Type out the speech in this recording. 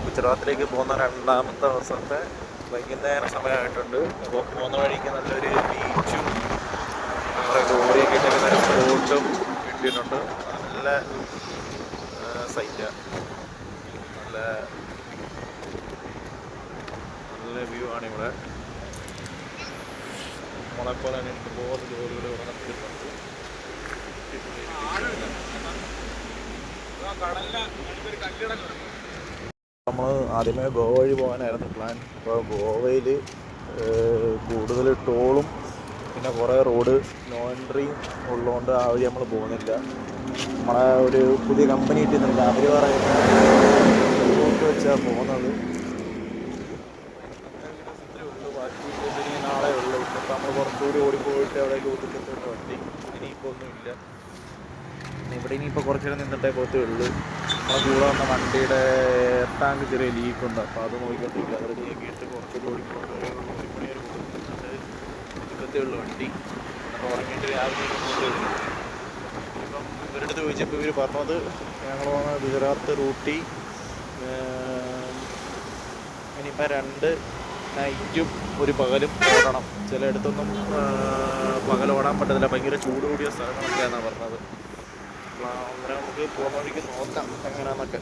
ഗുജറാത്തിലേക്ക് പോകുന്ന രണ്ടാമത്തെ ദിവസത്തെ വൈകുന്നേര സമയമായിട്ടുണ്ട്. അപ്പോൾ പോകുന്ന വഴിക്ക് നല്ലൊരു ബീച്ചും നമ്മുടെ ലോറിയൊക്കെ ഇട്ടിരിക്കുന്ന ഒരു സ്പോട്ടും കിട്ടിയിട്ടുണ്ട്. നല്ല സൈറ്റാണ്, നല്ല നല്ല വ്യൂ ആണ് ഇവിടെ. നമ്മളെപ്പോലെ തന്നെ ഇഷ്ടംപോലെ ലോറികൾ ഇവിടെ നിർത്തിയിട്ടുണ്ട്. നമ്മൾ ആദ്യമേ ഗോവ വഴി പോകാനായിരുന്നു പ്ലാൻ. അപ്പോൾ ഗോവയിൽ കൂടുതൽ ടോളും പിന്നെ കുറേ റോഡ് നോ എൻട്രിയും ഉള്ളതുകൊണ്ട് ആ വഴി നമ്മൾ പോകുന്നില്ല. നമ്മളെ ഒരു പുതിയ കമ്പനി കിട്ടുന്നില്ല, അവർ പറയുന്നത് വെച്ചാൽ പോകുന്നത്. ബാക്കി ഇനി നാളെ ഉള്ളൂ. ഇപ്പം നമ്മൾ കുറച്ചുകൂടി ഓടിപ്പോയിട്ട് അവിടേക്ക് ഒതുക്കത്തോട്ട് വണ്ടി ഇനിയിപ്പോൾ ഒന്നുമില്ല. ഇവിടെ ഇനിയിപ്പോൾ കുറച്ച് നേരം നിന്നിട്ടേ പോകത്തേ ഉള്ളൂ. നമ്മളെ കൂടെ വന്ന വണ്ടിയുടെ എയർ ടാങ്ക് ചെറിയ ലീക്കുണ്ട്, അപ്പോൾ അത് നോക്കിക്കൊണ്ടിരിക്കുക. അത് നീക്കിയിട്ട് കുറച്ചുകൂടി ഓടിക്കൊണ്ട് ഒരു മണി വരെ കൊടുക്കുന്നുണ്ട്. ഒതുക്കത്തേ ഉള്ളൂ വണ്ടി. ഉറങ്ങിയിട്ട് രാവിലെ പോകത്തേ ഉള്ളൂ. ഇപ്പം ഇവരുടെ അടുത്ത് ചോദിച്ചപ്പോൾ ഇവർ പറഞ്ഞത് ഞങ്ങൾ പോകുന്ന ഗുജറാത്ത് റൂട്ടി ഇനിയിപ്പോൾ 2 നൈറ്റും ഒരു പകലും ഓടണം. ചിലയിടത്തൊന്നും പകൽ ഓടാൻ പറ്റത്തില്ല, ഭയങ്കര ചൂട് കൂടിയ സ്ഥലങ്ങളൊക്കെയാണെന്നാണ് പറഞ്ഞത്. അങ്ങനെ നമുക്ക് പോകുന്ന വഴിക്ക് നോക്കാം എങ്ങനെയാണെന്നൊക്കെ.